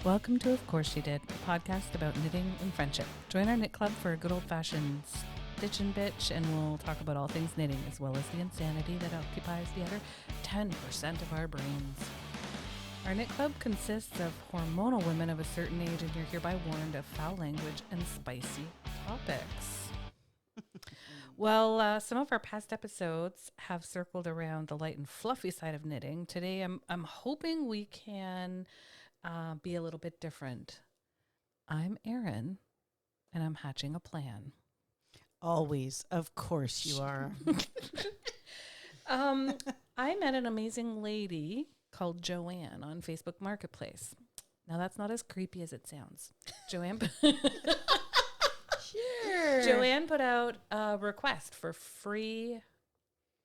Welcome to Of Course She Did, a podcast about knitting and friendship. Join our knit club for a good old-fashioned stitch and bitch, and we'll talk about all things knitting, as well as the insanity that occupies the other 10% of our brains. Our knit club consists of hormonal women of a certain age, and you're hereby warned of foul language and spicy topics. Well, some of our past episodes have circled around the light and fluffy side of knitting. Today, I'm hoping we can be a little bit different. I'm Erin, and I'm hatching a plan. Always, of course you are. I met an amazing lady called Joanne on Facebook Marketplace. Now, that's not as creepy as it sounds. Joanne put out a request for free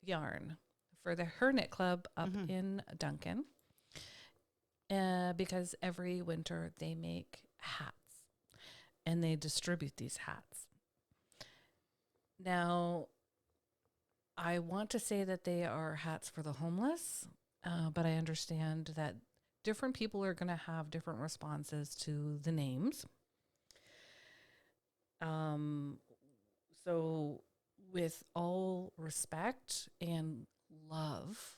yarn for her knit club up in Duncan. Because every winter they make hats and they distribute these hats. Now, I want to say that they are hats for the homeless, but I understand that different people are going to have different responses to the names. So with all respect and love,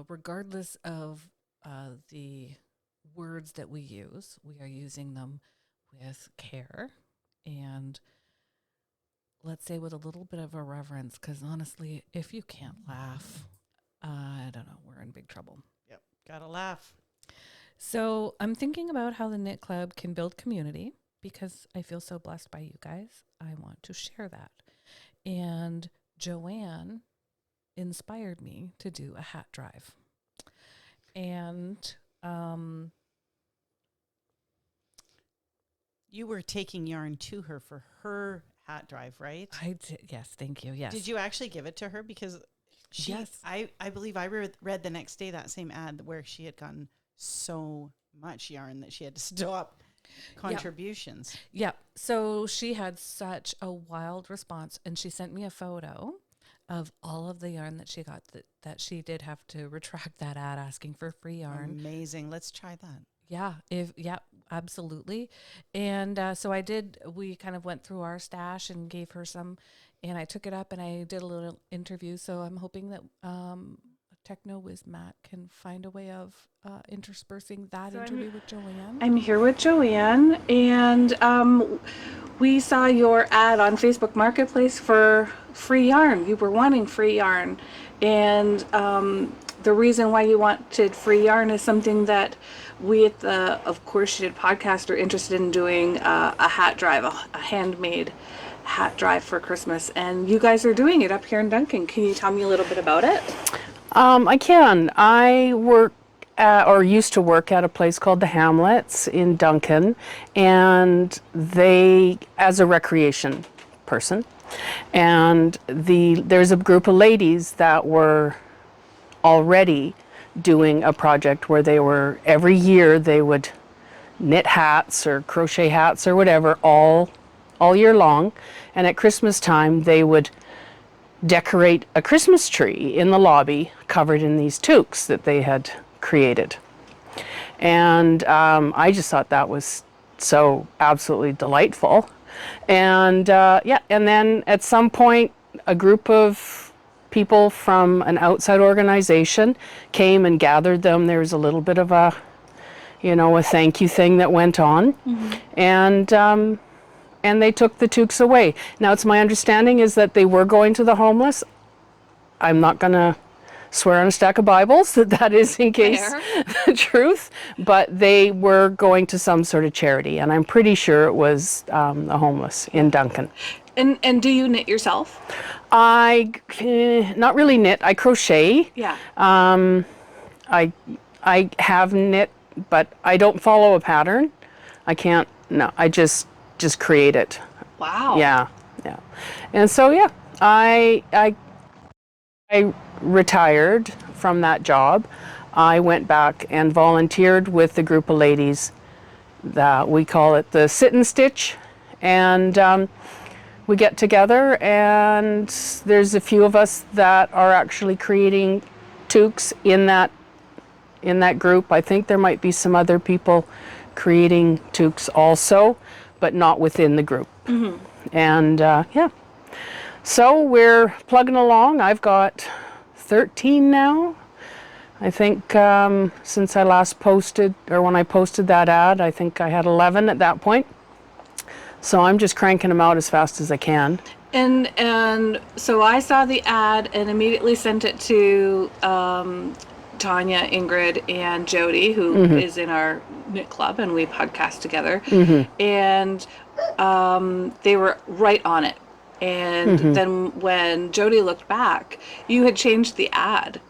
regardless of the words that we use, we are using them with care and, let's say, with a little bit of a reverence, because honestly, if you can't laugh, I don't know, we're in big trouble. Yep, gotta laugh. So I'm thinking about how the Knit Club can build community, because I feel so blessed by you guys. I want to share that. And Joanne inspired me to do a hat drive. And you were taking yarn to her for her hat drive, right? I did. Yes, thank you. Yes. Did you actually give it to her? Because yes, I believe I read the next day that same ad where she had gotten so much yarn that she had to stop contributions. Yeah. So she had such a wild response, and she sent me a photo of all of the yarn that she got, that she did have to retract that ad asking for free yarn. Amazing. Let's try that. Yeah, absolutely. And so we kind of went through our stash and gave her some, and I took it up and I did a little interview. So I'm hoping that Techno Whiz Matt can find a way of interspersing that interview with Joanne. I'm here with Joanne, and we saw your ad on Facebook Marketplace for free yarn. You were wanting free yarn, and the reason why you wanted free yarn is something that we at the Of Course She Did podcast are interested in doing, a hat drive, a handmade hat drive for Christmas, and you guys are doing it up here in Duncan. Can you tell me a little bit about it? I can. I used to work at a place called the Hamlets in Duncan, and they, as a recreation person, and there's a group of ladies that were already doing a project where every year they would knit hats or crochet hats or whatever all year long, and at Christmas time they would decorate a Christmas tree in the lobby covered in these toques that they had created. And I just thought that was so absolutely delightful. And and then at some point a group of people from an outside organization came and gathered them. There was a little bit of a thank you thing that went on. Mm-hmm. And they took the toques away. Now, it's my understanding is that they were going to the homeless. I'm not going to swear on a stack of Bibles that is in case the truth, but they were going to some sort of charity, and I'm pretty sure it was the homeless in Duncan. And do you knit yourself? I not really knit. I crochet. Yeah. I have knit, but I don't follow a pattern. I can't. No, I just create it. Wow. Yeah. And so I retired from that job. I went back and volunteered with the group of ladies that we call it the sit and stitch, and we get together, and there's a few of us that are actually creating toques in that group. I think there might be some other people creating toques also, but not within the group. And yeah, so we're plugging along. I've got 13 now. I think since I last posted, or when I posted that ad, I think I had 11 at that point. So I'm just cranking them out as fast as I can. And so I saw the ad and immediately sent it to Tanya, Ingrid, and Jody, who is in our knit club, and we podcast together. And they were right on it. And then when Jody looked back, you had changed the ad.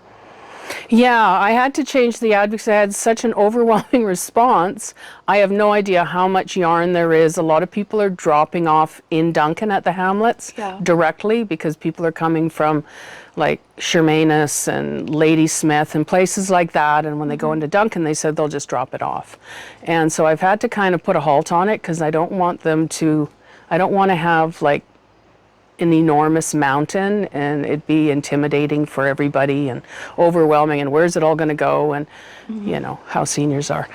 Yeah, I had to change the ad because I had such an overwhelming response. I have no idea how much yarn there is. A lot of people are dropping off in Duncan at the Hamlets directly because people are coming from like Shermanus and Ladysmith and places like that. And when they go into Duncan, they said they'll just drop it off. And so I've had to kind of put a halt on it because I don't want to have like an enormous mountain and it'd be intimidating for everybody and overwhelming, and where's it all going to go, and you know how seniors are.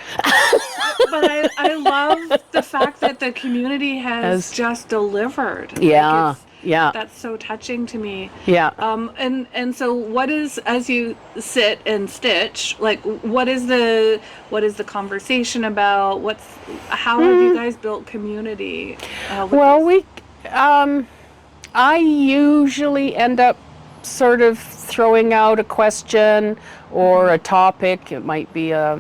But I love the fact that the community has just delivered. Yeah, yeah. That's so touching to me. Yeah. And so what is, as you sit and stitch, like what is the conversation about? How have you guys built community? Well, I usually end up sort of throwing out a question or a topic. It might be a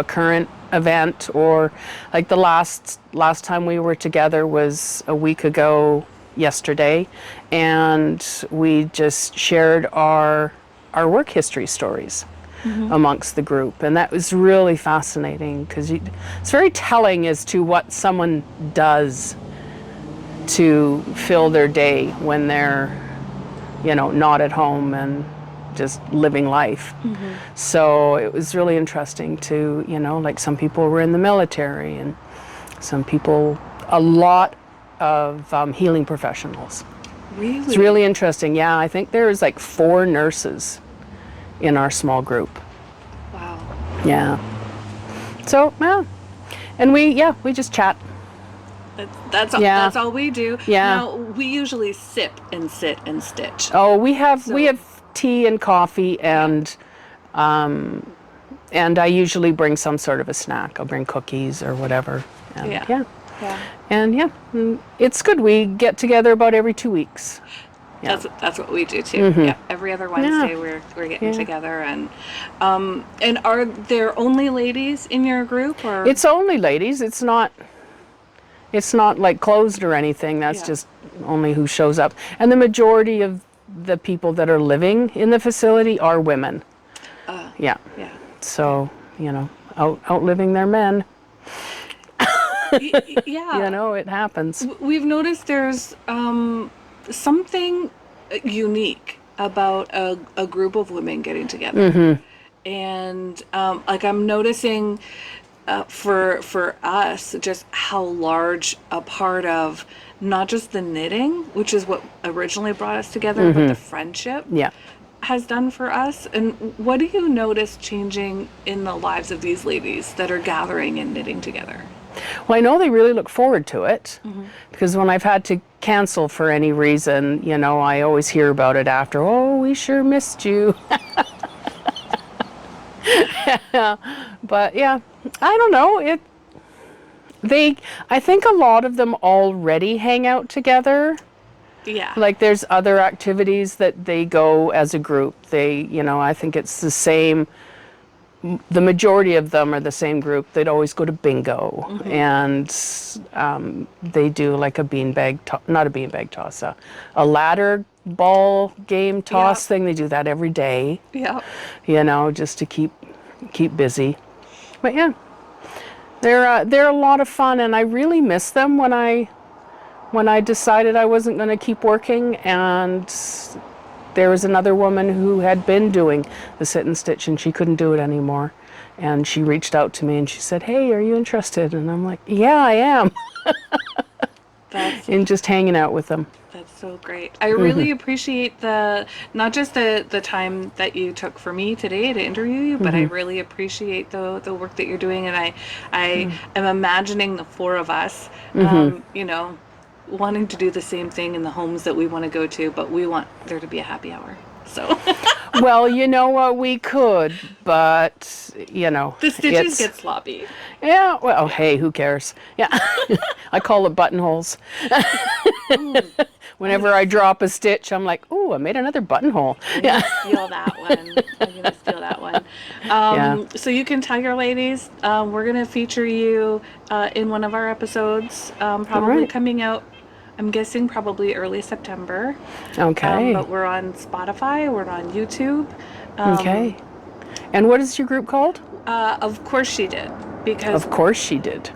current event, or like the last time we were together was a week ago yesterday, and we just shared our work history stories amongst the group, and that was really fascinating because it's very telling as to what someone does to fill their day when they're, not at home and just living life. So it was really interesting to, like some people were in the military and some people, a lot of healing professionals. Really? It's really interesting. Yeah, I think there was like 4 nurses in our small group. Wow. Yeah. So, yeah. And we just chat. That's all we do. Yeah. Now we usually sip and sit and stitch. Oh, we have tea and coffee, and I usually bring some sort of a snack. I'll bring cookies or whatever. And Yeah. And it's good. We get together about every 2 weeks. Yeah. That's what we do too. Yeah. Every other Wednesday we're getting together, and are there only ladies in your group, or? It's only ladies. It's not like closed or anything. That's just only who shows up. And the majority of the people that are living in the facility are women. Yeah. So, out living their men. Yeah. It happens. We've noticed there's something unique about a group of women getting together. And like I'm noticing for us just how large a part of not just the knitting, which is what originally brought us together, but the friendship has done for us. And what do you notice changing in the lives of these ladies that are gathering and knitting together? Well, I know they really look forward to it because when I've had to cancel for any reason, I always hear about it after. Oh, we sure missed you. But yeah, I don't know. I think a lot of them already hang out together. Yeah. Like there's other activities that they go as a group. I think it's the same. The majority of them are the same group. They'd always go to bingo, and they do like a not a beanbag toss, a ladder ball game toss thing. They do that every day. Yeah. Just to keep busy. But yeah, they're a lot of fun, and I really miss them when I decided I wasn't going to keep working, and there was another woman who had been doing the sit and stitch and she couldn't do it anymore. And she reached out to me and she said, "Hey, are you interested?" And I'm like, "Yeah, I am." and just hanging out with them. That's so great. I really appreciate not just the time that you took for me today to interview you, but I really appreciate the work that you're doing, and I am imagining the four of us, wanting to do the same thing in the homes that we want to go to, but we want there to be a happy hour. So Well, you know what, we could, but the stitches get sloppy. Yeah, well, hey, who cares? Yeah. I call it buttonholes. Whenever I drop a stitch, I'm like, ooh, I made another buttonhole. I'm gonna steal that one. I'm gonna steal that one. So you can tell your ladies, we're gonna feature you in one of our episodes, probably right. coming out. I'm guessing probably early September. Okay. But we're on Spotify. We're on YouTube. Okay. And what is your group called? Of course she did, because Of course she did.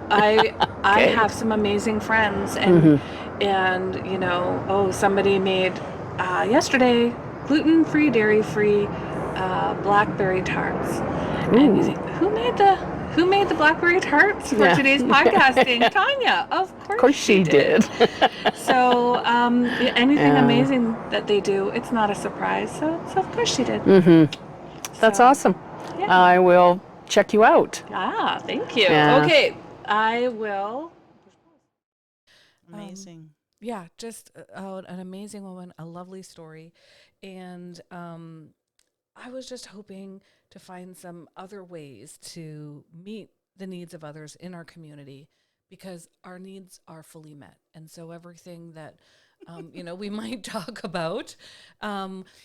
I have some amazing friends, and somebody made yesterday gluten-free, dairy-free blackberry tarts. And you think, who made the blackberry tarts for today's podcasting? Tanya, of course she did. So anything amazing that they do, it's not a surprise. So of course she did. That's awesome. Yeah. I will check you out. Thank you. Yeah. Okay, I will. Amazing. Yeah, just an amazing woman, a lovely story. And I was just hoping to find some other ways to meet the needs of others in our community, because our needs are fully met. And so everything that we might talk about,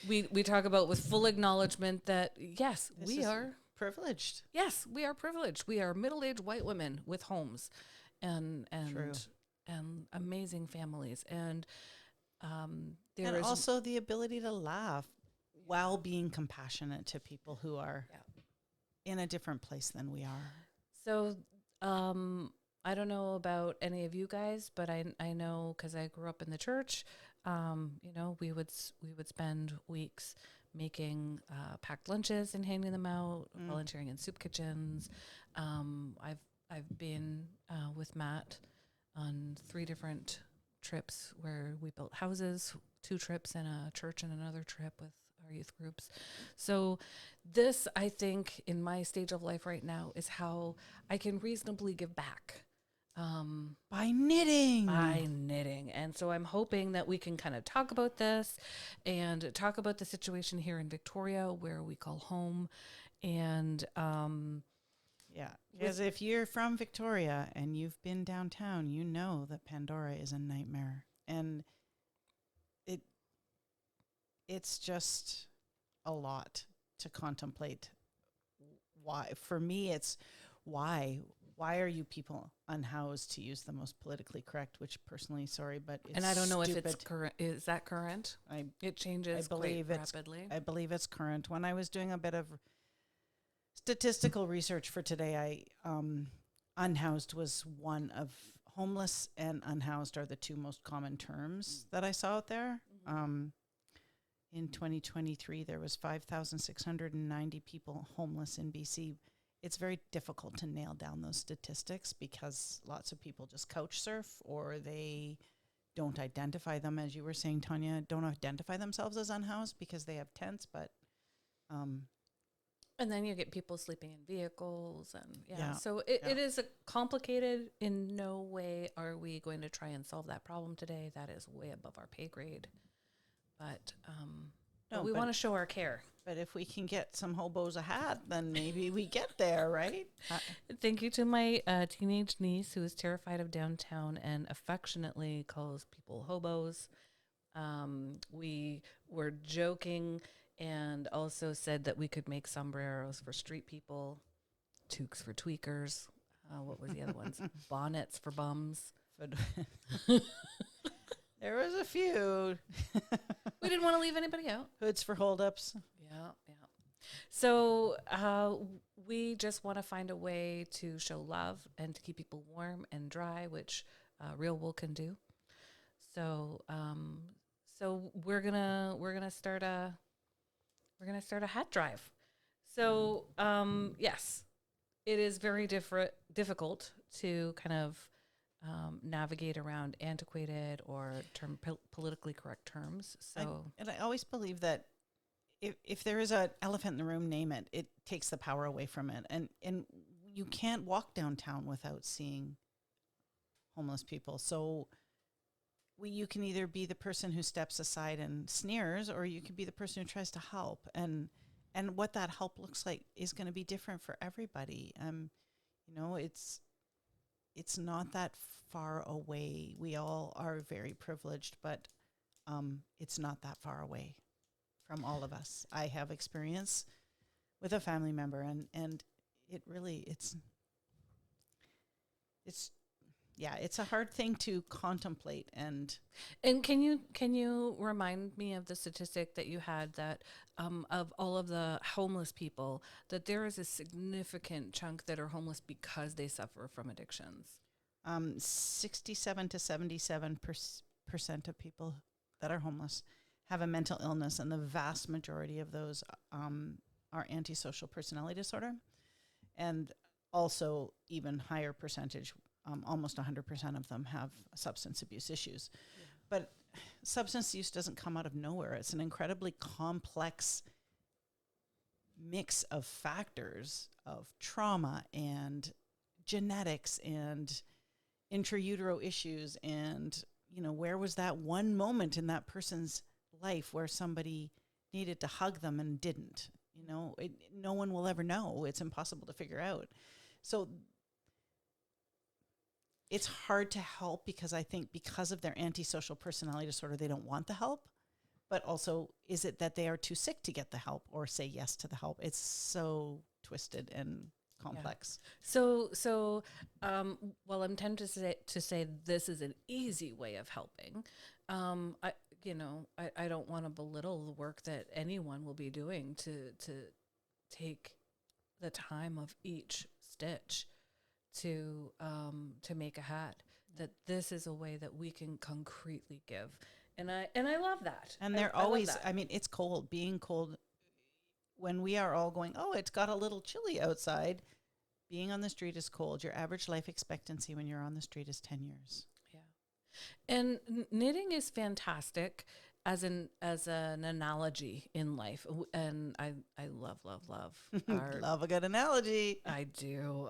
we talk about with full acknowledgement that yes, we are privileged. Yes, we are privileged. We are middle-aged white women with homes and True. and amazing families. And there And is also the ability to laugh while being compassionate to people who are in a different place than we are. So I don't know about any of you guys, but I know, because I grew up in the church, we would spend weeks making packed lunches and handing them out, volunteering in soup kitchens. I've been with Matt on 3 different trips where we built houses, 2 trips in a church and another trip with our youth groups. So this, I think, in my stage of life right now, is how I can reasonably give back. By knitting. And so I'm hoping that we can kind of talk about this and talk about the situation here in Victoria, where we call home. And because if you're from Victoria and you've been downtown, you know that Pandora is a nightmare. And it's just a lot to contemplate. Why? For me, it's why are you people unhoused, to use the most politically correct, which personally, sorry, but it's and I don't know stupid. if it's current. Is that current? It changes quite rapidly. I believe it's current. When I was doing a bit of statistical research for today, unhoused was one of homeless and unhoused are the 2 most common terms that I saw out there. In 2023, there was 5,690 people homeless in BC. It's very difficult to nail down those statistics because lots of people just couch surf, or they don't identify them, as you were saying, Tanya, don't identify themselves as unhoused because they have tents, but and then you get people sleeping in vehicles, and so it is complicated. In no way are we going to try and solve that problem today. That is way above our pay grade. But we want to show our care. But if we can get some hobos a hat, then maybe we get there, right? Thank you to my teenage niece, who is terrified of downtown and affectionately calls people hobos. We were joking and also said that we could make sombreros for street people, toques for tweakers. What was the other ones? Bonnets for bums. There was a few. We didn't want to leave anybody out. Hoods for holdups. Yeah. So we just want to find a way to show love and to keep people warm and dry, which real wool can do. So we're gonna start a hat drive. So yes, it is very difficult to kind of navigate around antiquated or politically correct terms. So, and I always believe that if there is an elephant in the room, name it. It takes the power away from it, and you can't walk downtown without seeing homeless people. So you can either be the person who steps aside and sneers, or you can be the person who tries to help. And what that help looks like is going to be different for everybody. It's not that far away. We all are very privileged, but it's not that far away from all of us. I have experience with a family member, and it really it's a hard thing to contemplate. And can you remind me of the statistic that you had that of all of the homeless people, that there is a significant chunk that are homeless because they suffer from addictions? 67 to 77% of people that are homeless have a mental illness, and the vast majority of those are antisocial personality disorder, and also even higher percentage. Almost 100% of them have substance abuse issues. Yeah. But substance use doesn't come out of nowhere. It's an incredibly complex mix of factors, of trauma and genetics and intrautero issues. And, where was that one moment in that person's life where somebody needed to hug them and didn't? No one will ever know. It's impossible to figure out. So it's hard to help, because I think because of their antisocial personality disorder, they don't want the help. But also, is it that they are too sick to get the help or say yes to the help? It's so twisted and complex. Yeah. So, I'm tempted to say this is an easy way of helping. I don't want to belittle the work that anyone will be doing to take the time of each stitch to make a hat. That this is a way that we can concretely give, and I love that. And they're always, it's cold. Being cold, when we are all going, oh, it's got a little chilly outside. Being on the street is cold. Your average life expectancy when you're on the street is 10 years. Yeah, and knitting is fantastic as an analogy in life, and I love love a good analogy. I do.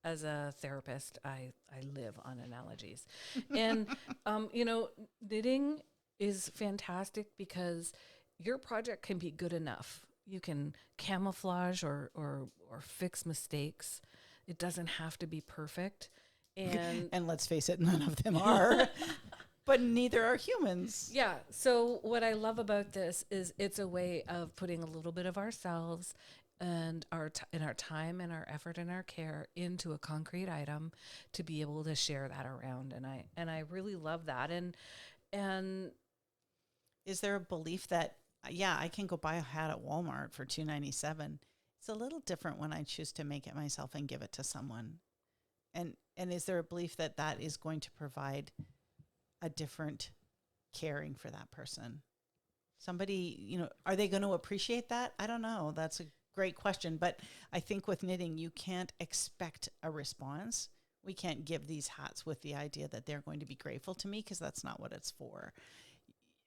As a therapist, I live on analogies, and knitting is fantastic because your project can be good enough. You can camouflage or fix mistakes. It doesn't have to be perfect, and let's face it, none of them are. But neither are humans. Yeah. So what I love about this is it's a way of putting a little bit of ourselves and our time and our effort and our care into a concrete item to be able to share that around. And I really love that. And is there a belief that, I can go buy a hat at Walmart for $2.97. It's a little different when I choose to make it myself and give it to someone. And is there a belief that that is going to provide a different caring for that person? Somebody, are they going to appreciate that? I don't know. That's a great question. But I think with knitting, you can't expect a response. We can't give these hats with the idea that they're going to be grateful to me, because that's not what it's for.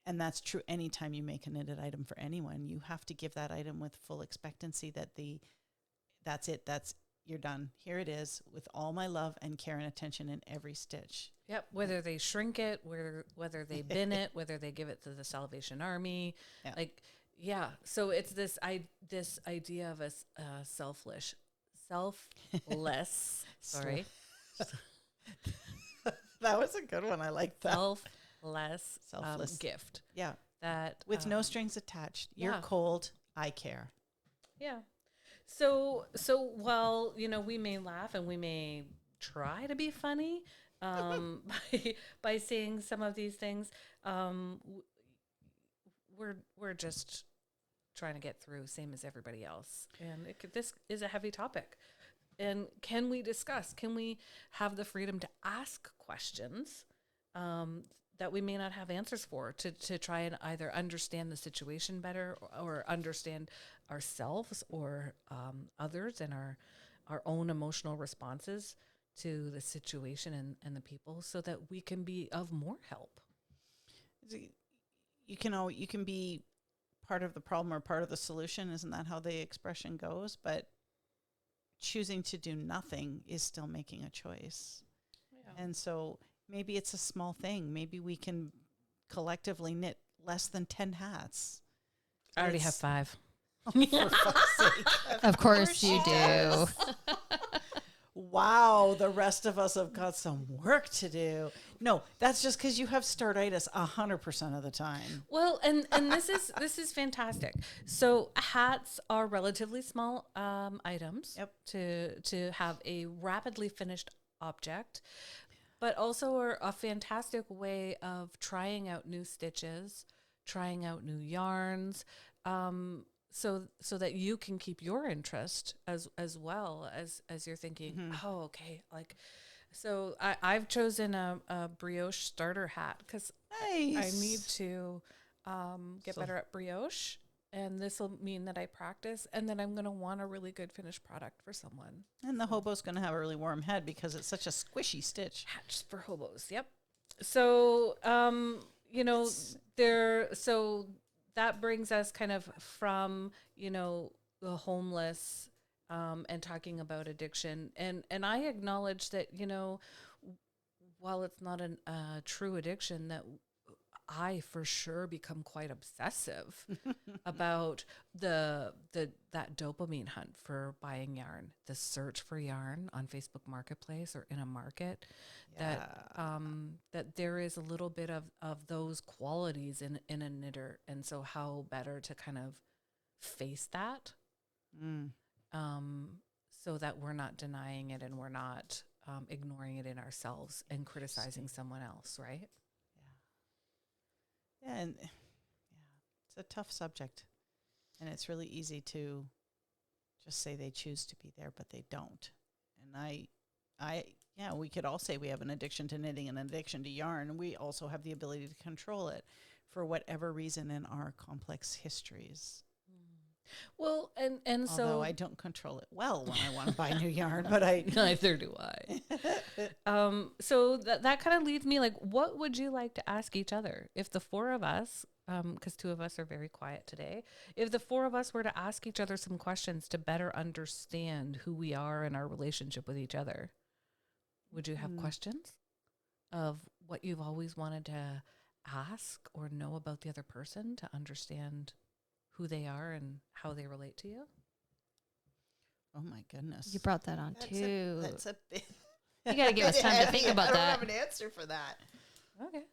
And that's true anytime you make a knitted item for anyone. You have to give that item with full expectancy that that's it. You're done. Here it is, with all my love and care and attention in every stitch. Yep. Whether they shrink it, whether they bin it, whether they give it to the Salvation Army, So it's this idea of a selfless. Sorry, that was a good one. I like that. Selfless gift. Yeah. That with no strings attached. You're cold. I care. Yeah. So while, we may laugh and we may try to be funny by saying some of these things, we're just trying to get through, same as everybody else. And this is a heavy topic. And can we discuss? Can we have the freedom to ask questions that we may not have answers for, to try and either understand the situation better or understand ourselves or others and our own emotional responses to the situation and the people so that we can be of more help. You can be part of the problem or part of the solution. Isn't that how the expression goes? But choosing to do nothing is still making a choice. Yeah. And so maybe it's a small thing. Maybe we can collectively knit less than 10 hats. I already have 5. For fuck's sake. Of course you do. Wow, the rest of us have got some work to do. No, that's just because you have startitis 100% of the time. Well, and this is fantastic. So hats are relatively small items to have a rapidly finished object, but also are a fantastic way of trying out new stitches, trying out new yarns, so that you can keep your interest as well as you're thinking, oh, okay, like, so I've chosen a brioche starter hat because I need to get better at brioche, and this will mean that I practice, and then I'm going to want a really good finished product for someone. And the hobo's going to have a really warm head because it's such a squishy stitch. Hats for hobos, yep. So, so that brings us kind of from, the homeless and talking about addiction. And I acknowledge that, while it's not a true addiction, that I for sure become quite obsessive about that dopamine hunt for buying yarn, the search for yarn on Facebook Marketplace or in a market, that there is a little bit of those qualities in a knitter. And so how better to kind of face that, so that we're not denying it and we're not ignoring it in ourselves and criticizing someone else, right? Yeah, and it's a tough subject, and it's really easy to just say they choose to be there, but they don't. And we could all say we have an addiction to knitting and an addiction to yarn, and we also have the ability to control it for whatever reason in our complex histories. Well, and Although so I don't control it well when I want to buy new yarn, but neither do I. So that kind of leads me, like, what would you like to ask each other if the 4 of us, because 2 of us are very quiet today, if the 4 of us were to ask each other some questions to better understand who we are and our relationship with each other? Would you have questions of what you've always wanted to ask or know about the other person to understand who they are and how they relate to you? Oh my goodness. You brought that on too. That's a bit. You got to give us time to think about that. I don't have an answer for that. Okay.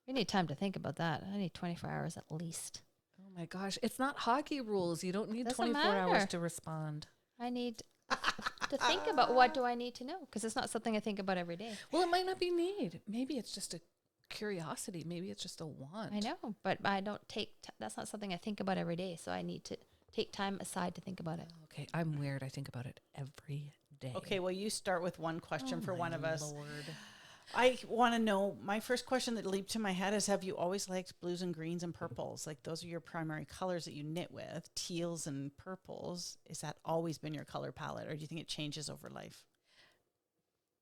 We need time to think about that. I need 24 hours at least. Oh my gosh. It's not hockey rules. You don't need Doesn't 24 matter. hours to respond. I need to think about what do I need to know, because it's not something I think about every day. Well, it might not be need. Maybe it's just a curiosity. Maybe it's just a want. I know, but I don't take, that's not something I think about every day. So I need to take time aside to think about it. Okay. I'm weird. I think about it every day. Okay, well, you start with one question for one of us. Lord. I want to know, my first question that leaped to my head is, have you always liked blues and greens and purples? Like, those are your primary colors that you knit with, teals and purples. Is that always been your color palette, or do you think it changes over life?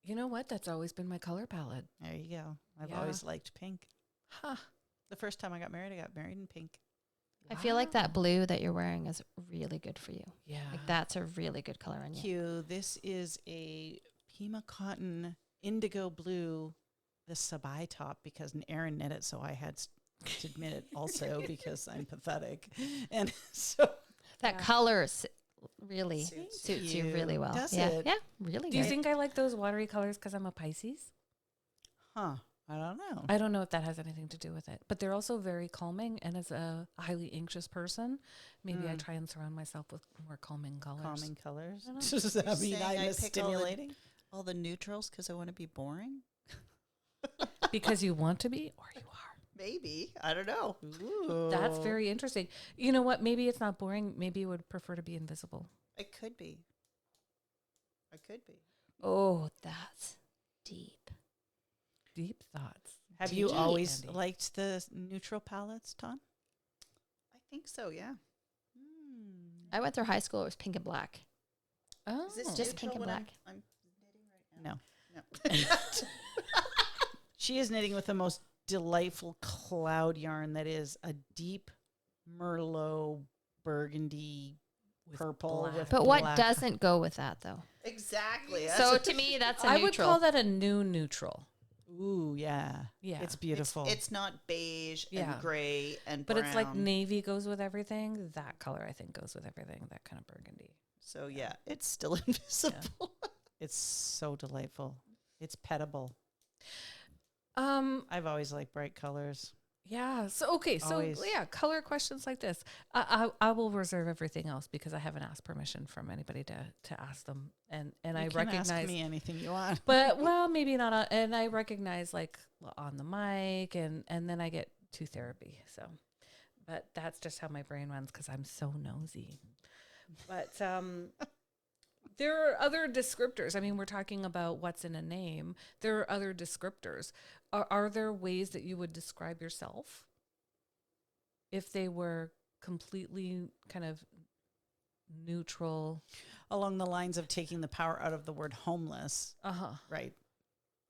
You know what? That's always been my color palette. There you go. I've always liked pink. Huh. The first time I got married in pink. I feel like that blue that you're wearing is really good for you. Yeah. Like, that's a really good color on you. Q, this is a Pima cotton indigo blue, the s1e top, because Erin knit it, so I had to admit it also because I'm pathetic. And so that color really suits you really well. Does yeah. it? Yeah, really Do you good. think I like those watery colors because I'm a Pisces? Huh. I don't know. I don't know if that has anything to do with it, but they're also very calming. And as a highly anxious person, maybe I try and surround myself with more calming colors. Calming colors. I don't know. Does that mean saying I'm I pick stimulating? all the neutrals because I want to be boring? Because you want to be, or you are. Maybe. I don't know. Ooh. That's very interesting. You know what? Maybe it's not boring. Maybe you would prefer to be invisible. It could be. I could be. Oh, that's deep. Deep thoughts. Have you Deep, always Andy. liked the neutral palettes, Tom? I think so, yeah. I went through high school, it was pink and black. Oh, Is this Just pink neutral and what black. I'm No. No. She is knitting with the most delightful cloud yarn that is a deep Merlot burgundy With purple black. with But what black. doesn't go with that though? Exactly. So to me, that's a I neutral. would call that a new neutral. Ooh, yeah. Yeah. It's beautiful. It's not beige Yeah. and gray and But brown. it's like navy goes with everything. That color, I think, goes with everything. That kind of burgundy. So yeah, it's still invisible. It's so delightful. It's petable. Um. I've always liked bright colors. Yeah. So okay. So Always. yeah, color questions like this. I will reserve everything else because I haven't asked permission from anybody to ask them. And I You can recognize. ask me anything you want. But well, maybe not. And I recognize like on the mic, and then I get to therapy. So, but that's just how my brain runs because I'm so nosy. But there are other descriptors. I mean, we're talking about what's in a name. There are other descriptors. Are there ways that you would describe yourself if they were completely kind of neutral? Along the lines of taking the power out of the word homeless, Uh-huh. right?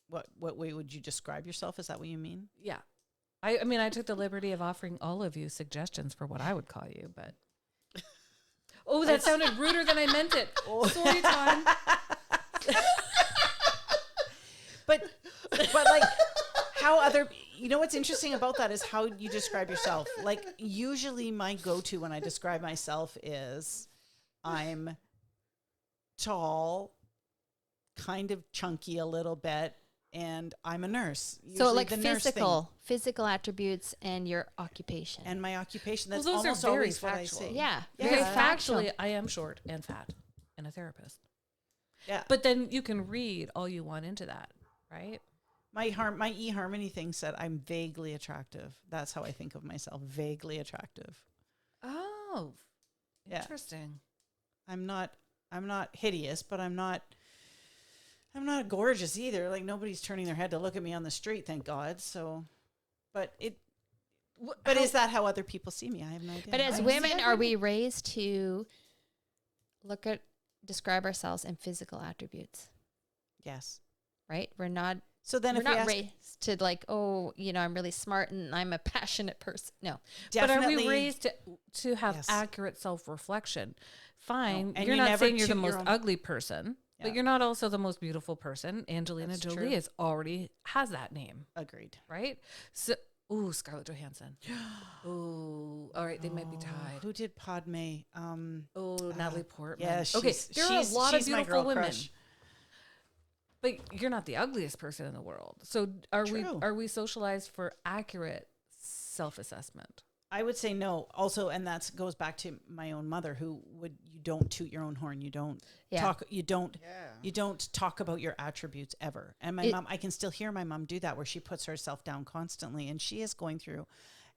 What way would you describe yourself? Is that what you mean? Yeah. I mean, I took the liberty of offering all of you suggestions for what I would call you, but. Oh, that sounded ruder than I meant it. Sorry, Todd. But like how other, you know, what's interesting about that is how you describe yourself. Like usually my go-to when I describe myself is I'm tall, kind of chunky a little bit, and I'm a nurse. So Usually like the nurse thing. physical attributes and your occupation. And my occupation. Well, That's those are almost very always what I factual. say. yeah, Yeah. very Because factual. factually, I am short and fat and a therapist. Yeah. But then you can read all you want into that, right? My eHarmony thing said I'm vaguely attractive. That's how I think of myself. Vaguely attractive. Oh, Yeah. interesting. I'm not hideous, but I'm not gorgeous either. Like nobody's turning their head to look at me on the street, thank God. So, but is that how other people see me? I have no idea. But as women, are we raised to describe ourselves in physical attributes? Yes. Right? We're not. So then We're if we not ask, raised to like, oh, I'm really smart and I'm a passionate person. No. But are definitely, we raised to have Yes. accurate self-reflection? Fine. and You're you not never saying you're the toot your most own- ugly person, Yeah. but you're not also the most beautiful person. Angelina That's Jolie true. is already has that name, Agreed. right? So, ooh, Scarlett Johansson. Ooh, all right, they might be tied. Who did Padme? Oh, Natalie Portman. Yeah, okay. she's- There are a she's- lot of she's my beautiful girl women, crush. but you're not the ugliest person in the world. So True. are we socialized for accurate self-assessment? I would say no. Also, and that goes back to my own mother, who you don't toot your own horn. You don't Yeah. talk. You don't Yeah. talk about your attributes ever. And my mom, I can still hear my mom do that, where she puts herself down constantly, and she is going through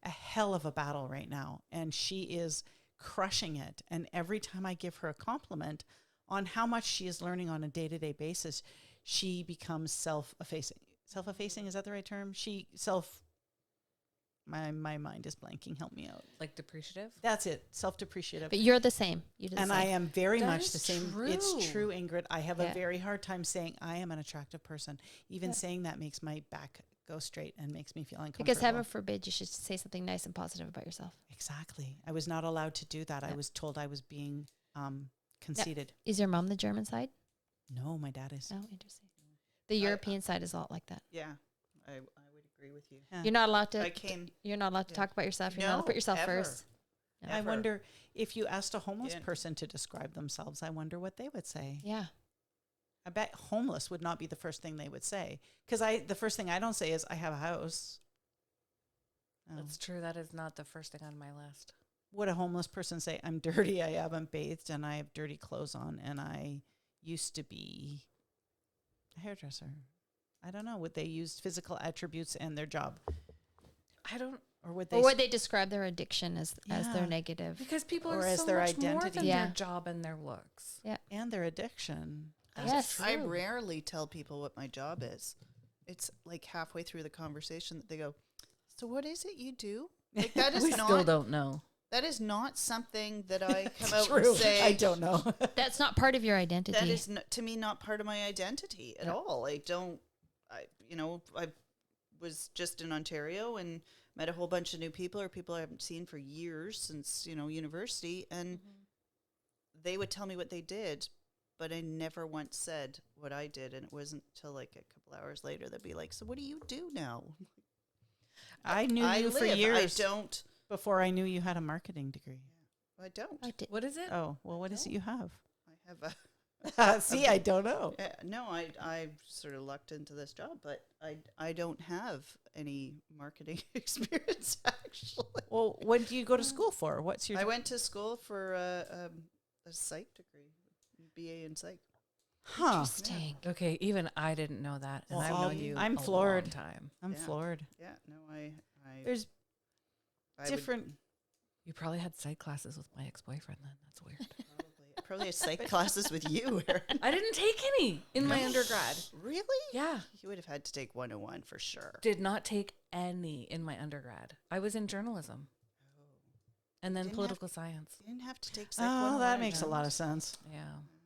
a hell of a battle right now, and she is crushing it. And every time I give her a compliment on how much she is learning on a day-to-day basis, she becomes self-effacing. Self-effacing, is that the right term? My mind is blanking. Help me out. Like depreciative? That's it. Self-depreciative. But you're the same. You do the And same. I am very That much is the same. true. It's true, Ingrid. I have Yeah. a very hard time saying I am an attractive person. Even saying that makes my back go straight and makes me feel uncomfortable. Because heaven forbid you should say something nice and positive about yourself. Exactly. I was not allowed to do that. I Yeah. was told I was being conceited. Is your mom the German side? No, my dad is. Oh, interesting. The European side is a lot like that. Yeah. I would agree with you. Yeah. You're not allowed to. I came. You're not allowed to Yeah. talk about yourself. You're not allowed to No, put yourself ever. first. No. I Ever. wonder if you asked a homeless Yeah. person to describe themselves, I wonder what they would say. Yeah. I bet homeless would not be the first thing they would say. Because the first thing I don't say is I have a house. Oh. That's true. That is not the first thing on my list. Would a homeless person say, I'm dirty, I haven't bathed, and I have dirty clothes on, and I used to be a hairdresser? I don't know. Would they use physical attributes and their job? I don't, Or would they Or would they describe their addiction as Yeah. their negative? because people Or are as so their much more identity. than Yeah. their job and their looks. and their addiction? Yes. I true. rarely tell people what my job is. It's like halfway through the conversation that they go, "So what is it you do?" Like that is We not. still don't know. That is not something that I come out True. and say. I don't know. That's not part of your identity. That is to me not part of my identity at all. I was just in Ontario and met a whole bunch of new people or people I haven't seen for years since, university, and they would tell me what they did, but I never once said what I did, and it wasn't till like a couple hours later they'd be like, "So what do you do now?" I knew you for live. years I don't. before I knew you had a marketing degree. I don't. What is it? Oh, well, what is it you have? I have a. See, I don't know. No, I sort of lucked into this job, but I don't have any marketing experience actually. Well, what do you go to school for? What's your? I went to school for a psych degree, BA in psych. Huh. Interesting. Okay, even I didn't know that, and Well, I've known you I'm a floored. long time. I'm Yeah. floored. Yeah, no, I There's I would different. You probably had psych classes with my ex-boyfriend then. That's weird. probably had psych classes with you, Erin. I didn't take any in my undergrad. Really? Yeah. You would have had to take 101 for sure. Did not take any in my undergrad. I was in journalism. And then Didn't political science. You didn't have to take psych Oh, 101. that makes a lot of sense. Yeah.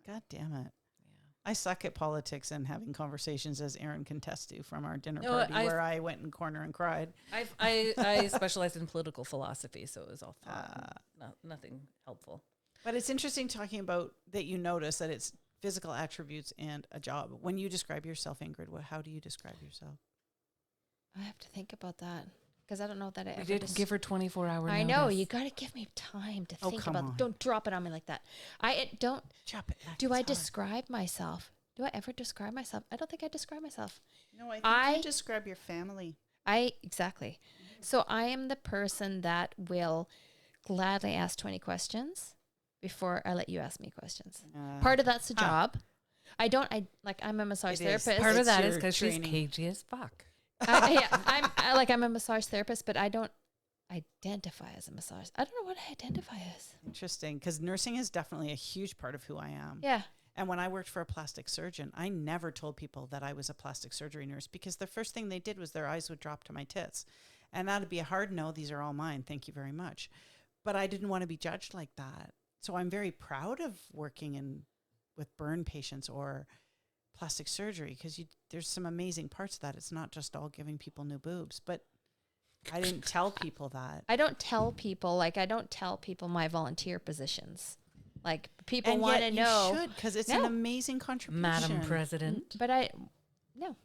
God damn it. Yeah. I suck at politics and having conversations, as Erin can attest to from our dinner No, party, I've- where I went in the corner and cried. I specialized in political philosophy, so it was all fun. Nothing helpful. But it's interesting talking about that you notice that it's physical attributes and a job. When you describe yourself, Ingrid, how do you describe yourself? I have to think about that because I don't know that I You ever didn't give her 24-hour notice. I know, you got to give me time to Oh, think come about on. Don't drop it on me like that. Don't. Chop it back. Do It's I hard. describe myself? Do I ever describe myself? I don't think I describe myself. No, I think I- you describe your family. Exactly. So I am the person that will gladly ask 20 questions before I let you ask me questions. Part of that's the job. I'm a massage It is. therapist. Part of It's that is your because she's training. cagey as fuck. I'm a massage therapist, but I don't identify as a massage. I don't know what I identify as. Interesting, because nursing is definitely a huge part of who I am. Yeah. And when I worked for a plastic surgeon, I never told people that I was a plastic surgery nurse because the first thing they did was their eyes would drop to my tits. And that'd be a hard no. These are all mine. Thank you very much. But I didn't want to be judged like that. So I'm very proud of working with burn patients or plastic surgery because there's some amazing parts of that. It's not just all giving people new boobs. But I didn't tell people that. I don't tell people my volunteer positions. Like people And want yet to know. you should, because it's No. an amazing contribution. Madam President. But no.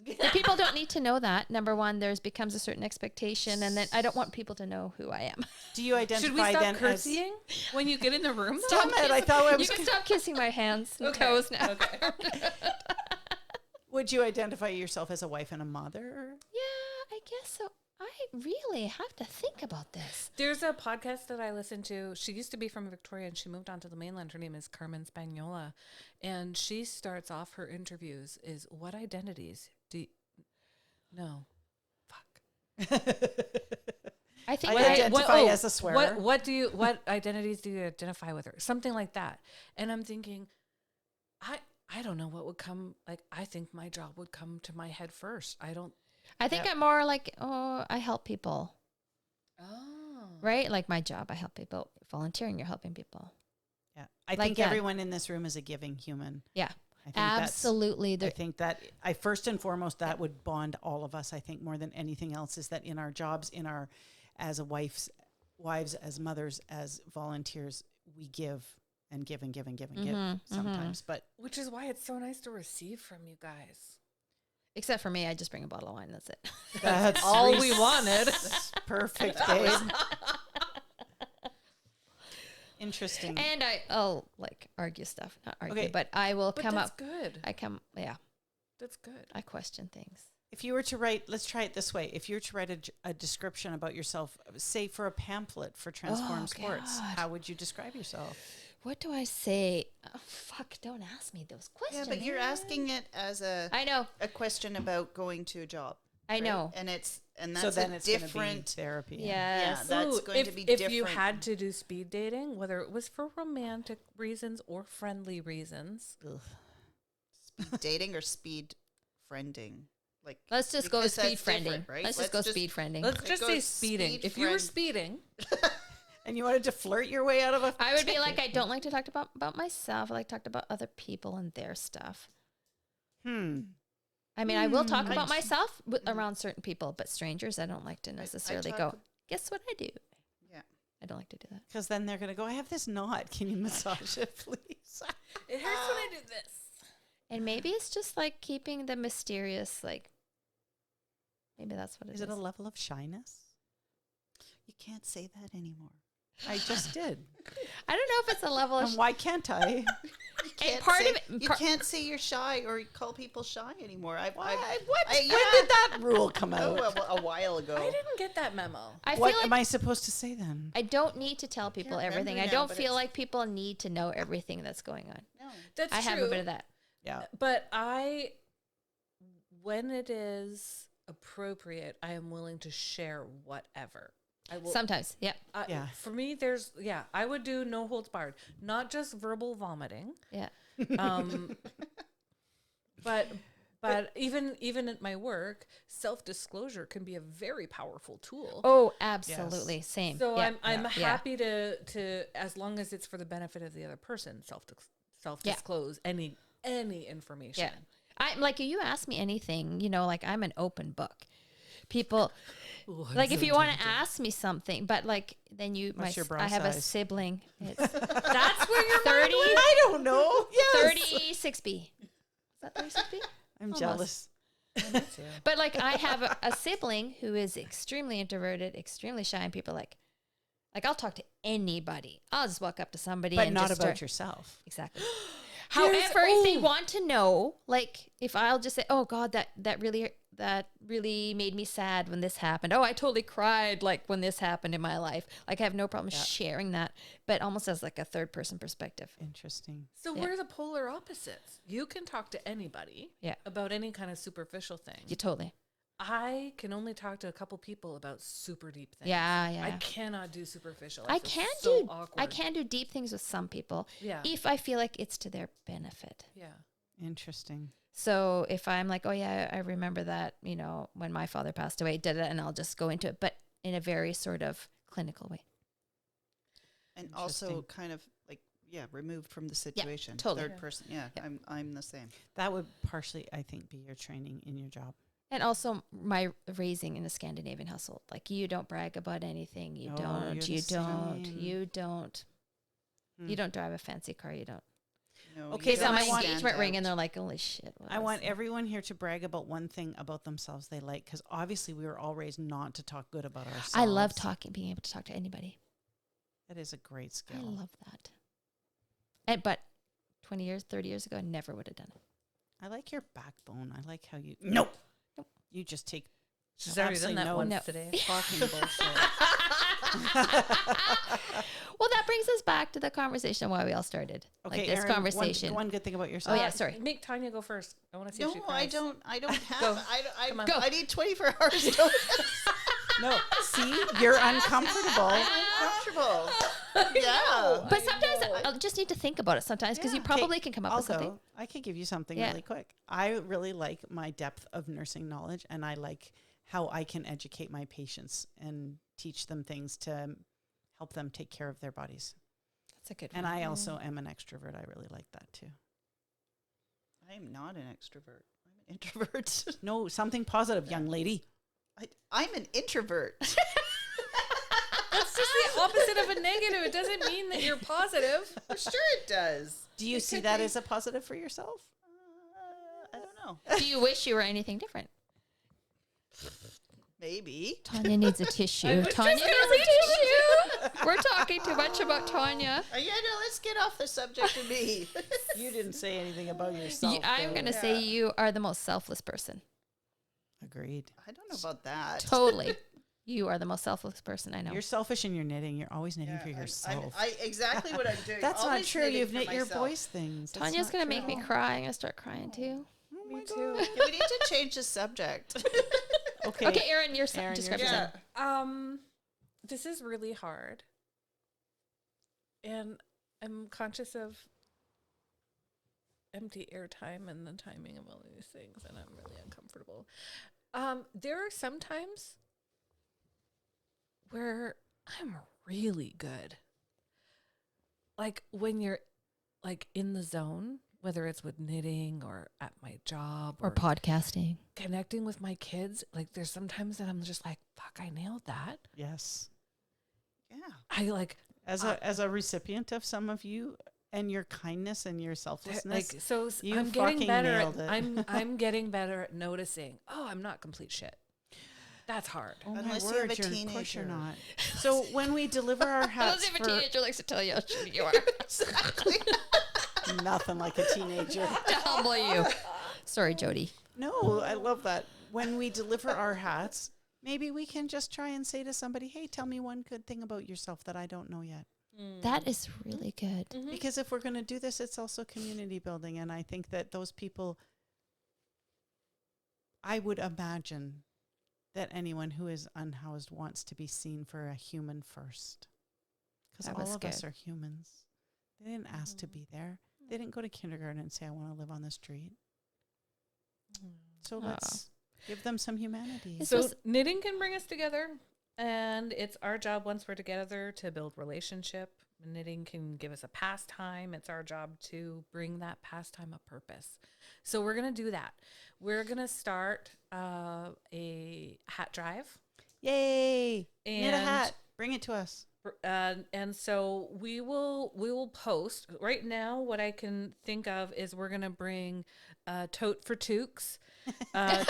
The people don't need to know that. Number one, becomes a certain expectation, and then I don't want people to know who I am. Do you identify Should we stop then curtsying when you get in the room? as... Damn it, I thought I You was... can stop kissing my hands and toes now. Okay. Would you identify yourself as a wife and a mother? Yeah, I guess so. I really have to think about this. There's a podcast that I listen to. She used to be from Victoria and she moved on to the mainland. Her name is Carmen Spagnola. And she starts off her interviews is, what identities do you... No. Fuck. I think I identify as a swearer. What identities do you identify with her? Something like that. And I'm thinking, I don't know what would come, like, I think my job would come to my head first. I think I'm more like, I help people. Oh. Right? Like my job, I help people. Volunteering, you're helping people. Yeah, I Like think that. everyone in this room is a giving human. Yeah. I think Absolutely. I think that first and foremost, that would bond all of us. I think more than anything else is that in our jobs, as wives, as mothers, as volunteers, we give and give and give and give and give sometimes. But Which is why it's so nice to receive from you guys. Except for me, I just bring a bottle of wine. That's it. that's All we wanted. That's perfect, babe. Interesting. And I'll like argue stuff. Not argue, Okay. but I will But come that's up. good. That's good. I question things. If you were to write, let's try it this way. If you were to write a description about yourself, say for a pamphlet for Transform Sports, God. how would you describe yourself? What do I say? Oh, fuck, don't ask me those questions. Yeah, but you're asking it as I know. a question about going to a job. I right? know. And that's So then a it's gonna be different. therapy. Yes. that's Ooh, going to be if different. you had to do speed dating, whether it was for romantic reasons or friendly reasons. Speed dating or speed friending. Like Let's just go with because speed that's different, friending. right? Let's just go speed friending. Let's just go say speeding. speed If you were friend. speeding, And you wanted to flirt your way out of a... I would be like, I don't like to talk about myself. I like to talk about other people and their stuff. I mean, I will talk about myself around certain people, but strangers, I don't like to necessarily go, guess what I do? Yeah. I don't like to do that. Because then they're going to go, I have this knot. Can you massage it, please? It hurts when I do this. And maybe it's just like keeping the mysterious, like, maybe that's what it is. Is it a level of shyness? You can't say that anymore. I just did. I don't know if it's a level of And why can't I? Can't part say, of it- you can't say you're shy or call people shy anymore. What? When When did that rule come Oh, out? well, a while ago. I didn't get that memo. I feel What like am I supposed to say then? I don't need to tell people remember everything. I now, don't but feel it's- like people need to know everything that's going on. No. That's I true. have a bit of that. Yeah. But when it is appropriate, I am willing to share whatever. I will. Sometimes, yeah. Yeah. For me, I would do no holds barred, not just verbal vomiting. Yeah. But even at my work, self-disclosure can be a very powerful tool. Oh, absolutely. Same. So yeah. I'm Yeah. happy to as long as it's for the benefit of the other person, self-disclose any information. Yeah. I'm like, you ask me anything, like I'm an open book. People, like if you want to ask me something, but like then What's your bra I have a size? sibling. It's That's where you're 30, I don't know. Yes. 36B. Is that 36B? I'm Almost. jealous. But like I have a sibling who is extremely introverted, extremely shy, and people like I'll talk to anybody. I'll just walk up to somebody But and not just about start. yourself. Exactly. However, if they want to know, like if I'll just say, "Oh God, that really made me sad when this happened. Oh, I totally cried like when this happened in my life." Like I have no problem sharing that, but almost as like a third person perspective. Interesting. So Yeah. we're the polar opposites. You can talk to anybody Yeah. about any kind of superficial thing. You totally. I can only talk to a couple people about super deep things. Yeah, yeah. I cannot do superficial. I feel can so do awkward. I can do deep things with some people Yeah. if I feel like it's to their benefit. Yeah. Interesting. So if I'm like, oh yeah, I remember that, when my father passed away, and I'll just go into it, but in a very sort of clinical way. And also Interesting. kind of like, removed from the situation. totally. Third person. Yeah, Yeah. I'm the same. That would partially, I think, be your training in your job. And also my raising in a Scandinavian household. Like you don't brag about anything. You Oh, don't. you're You the don't. same. You don't. Hmm. You don't drive a fancy car. You don't. No, Okay, you so It's on don't my I stand engagement ring, out. and they're like, "Holy shit!" what I was want that?" everyone here to brag about one thing about themselves they like, because obviously we were all raised not to talk good about ourselves. I love being able to talk to anybody. That is a great skill. I love that. But 20 years, 30 years ago, I never would have done it. I like your backbone. I like how you... Nope. You just take... She's already done absolutely that no once No. today. fucking bullshit. Well, that brings us back to the conversation why we all started. Okay, like this Erin, conversation. One good thing about yourself. Oh yeah, sorry. Make Tanya go first. I want to see if she No, cries. I don't have. Go. I, Come I, on. I need 24 hours notice. No, see? You're uncomfortable. I'm uncomfortable. Yeah. But sometimes I just need to think about it sometimes because you Yeah. probably can come up I'll with something. go. I could give you something Yeah. really quick. I really like my depth of nursing knowledge, and I like how I can educate my patients and teach them things to help them take care of their bodies. That's a good And one. I also am an extrovert. I really like that too. I am not an extrovert. I'm an introvert. No, something positive, young lady. I'm an introvert. That's just the opposite of a negative. It doesn't mean that you're positive. Sure, it does. Do you It see could that be. as a positive for yourself? I don't know. Do you wish you were anything different? Maybe. Tanya needs a tissue. was Tanya just needs gonna a tissue. We're talking too much about Tanya. Yeah, no, let's get off the subject of me. You didn't say anything about yourself. I'm though. going to say you are the most selfless person. Agreed. I don't know about that. Totally. You are the most selfless person I know. You're selfish in your knitting. You're always knitting for I'm yourself. exactly what I'm doing. That's not Always true. knitting You've for knit your myself. voice things. That's Tanya's not going to make true. me cry. I'm going to start crying too. Oh Me my too. God. Yeah, we need to change the subject. Okay. Okay, Erin, your Erin, describe your yourself. This is really hard. And I'm conscious of empty airtime and the timing of all these things, and I'm really uncomfortable. There are some times where I'm really good. Like when you're like in the zone, whether it's with knitting or at my job Or podcasting. connecting with my kids, like there's sometimes that I'm just like, fuck, I nailed that. Yes. Yeah. I like As a recipient of some of you and your kindness and your selflessness, like so you I'm getting fucking better nailed it. I'm getting better at noticing, oh, I'm not complete shit. That's hard. oh my Unless word, you have a of course you're teenager. not. So when we deliver our hats Unless if a for teenager likes to tell you how shitty you are. Exactly. nothing like a teenager. To humble you. Sorry, Jody. No, I love that. When we deliver our hats, maybe we can just try and say to somebody, hey, tell me one good thing about yourself that I don't know yet. That is really good. Because if we're going to do this, it's also community building. And I think that those people, I would imagine that anyone who is unhoused wants to be seen for a human first. Because That all was of us good. are humans. They didn't ask to be there. They didn't go to kindergarten and say, I want to live on the street. So let's give them some humanity. This So was- knitting can bring us together, and it's our job once we're together to build relationship. Knitting can give us a pastime. It's our job to bring that pastime a purpose. So we're going to do that. We're going to start a hat drive. Yay! Knit a And- hat. Bring it to us. And so we will post right now. What I can think of is we're gonna bring tote for toques to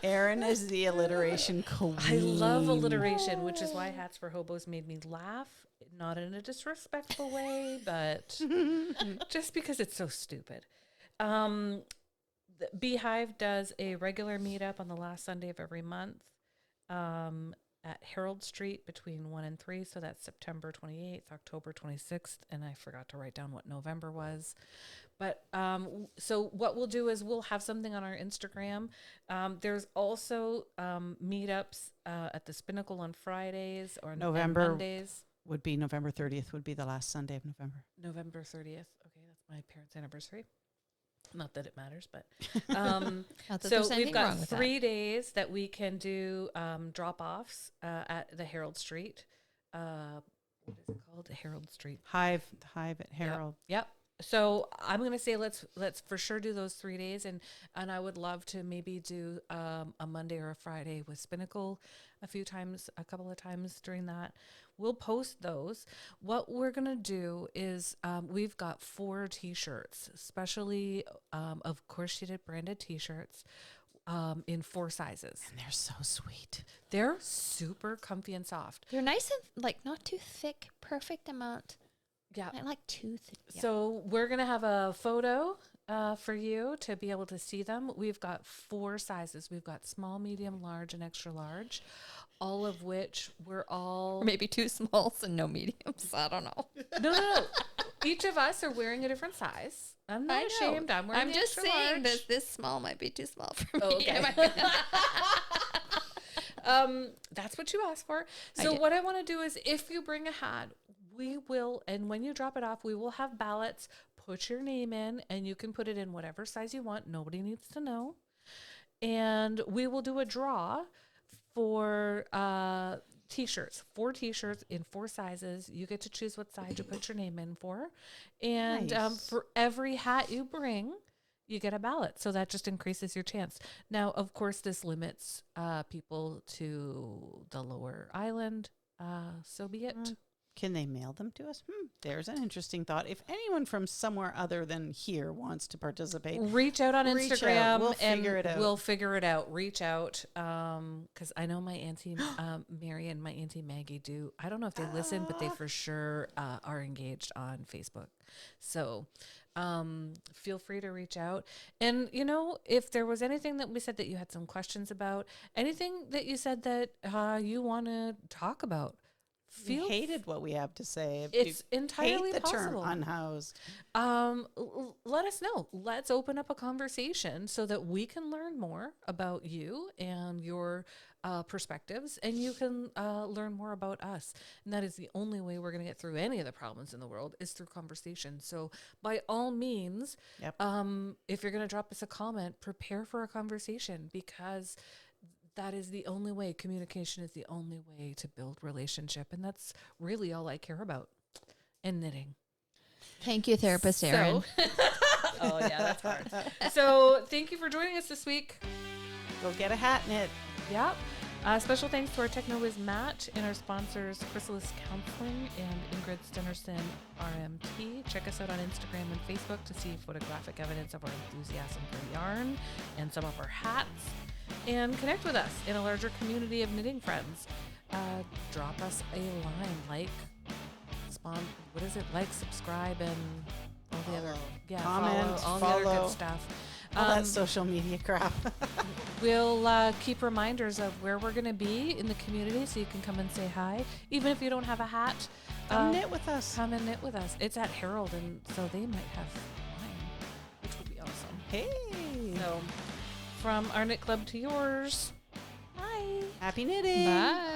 Erin is the alliteration queen. I love alliteration, which is why Hats for Hobos made me laugh, not in a disrespectful way, but just because it's so stupid. The Beehive does a regular meetup on the last Sunday of every month at Herald Street between 1 and 3. So that's September 28th, October 26th. And I forgot to write down what November was. But so what we'll do is we'll have something on our Instagram. There's also meetups at the Spinnacle on Fridays or November. and Mondays. Would be November 30th would be the last Sunday of November. November 30th. Okay, that's my parents' anniversary. Not that it matters, but Not that so there's we've anything got wrong with 3 days that we can do drop-offs at the Herald Street. What is it called? Herald Street. Hive at Herald. Yep. So I'm gonna say let's for sure do those 3 days, and I would love to maybe do a Monday or a Friday with Spinnacle a couple of times during that. We'll post those. What we're gonna do is we've got 4 T-shirts, especially of course sheeted branded T-shirts in 4 sizes. And they're so sweet. They're super comfy and soft. They're nice and like not too thick, perfect amount. Yeah. I like too thick. Yeah. So we're going to have a photo for you to be able to see them. We've got 4 sizes. We've got small, medium, large, and extra large, all of which we're all... Or maybe 2 smalls and no mediums. I don't know. No. Each of us are wearing a different size. I'm not ashamed. I'm wearing I'm the just extra saying large. that this small might be too small for me. Oh, okay. That's what you asked for. I So did. what I want to do is if you bring a hat, we will, and when you drop it off, we will have ballots. Put your name in, and you can put it in whatever size you want. Nobody needs to know. And we will do a draw for T-shirts, 4 T-shirts in 4 sizes. You get to choose what size you put your name in for. And Nice. for every hat you bring, you get a ballot. So that just increases your chance. Now, of course, this limits people to the lower island. So be it. Can they mail them to us? There's an interesting thought. If anyone from somewhere other than here wants to participate, Reach out on Reach out. Instagram. We'll and figure it out. We'll figure it out. Reach out. Because I know my Auntie Mary and my Auntie Maggie do. I don't know if they listen, but they for sure are engaged on Facebook. So feel free to reach out. And, if there was anything that we said that you had some questions about, anything that you said that you want to talk about, we hated what we have to say. If it's you entirely hate the possible. term unhoused. Let us know. Let's open up a conversation so that we can learn more about you and your perspectives, and you can learn more about us. And that is the only way we're going to get through any of the problems in the world is through conversation. So by all means, Yep. if you're going to drop us a comment, prepare for a conversation, because that is the only way. Communication is the only way to build relationship. And that's really all I care about. And knitting. Thank you, therapist Erin. Oh, yeah, that's hard. So thank you for joining us this week. Go get a hat knit. Yep. Special thanks to our Techno Whiz Matt and our sponsors, Chrysalis Counseling and Ingrid Stenerson RMT. Check us out on Instagram and Facebook to see photographic evidence of our enthusiasm for yarn and some of our hats. And connect with us in a larger community of knitting friends. Drop us a line, like, subscribe, and all the other, comment, all the other follow. good stuff. All that social media crap. We'll keep reminders of where we're going to be in the community so you can come and say hi. Even if you don't have a hat, Come knit with us. come and knit with us. It's at Herald, and so they might have wine, which would be awesome. Hey. So, from our knit club to yours, bye. Happy knitting. Bye.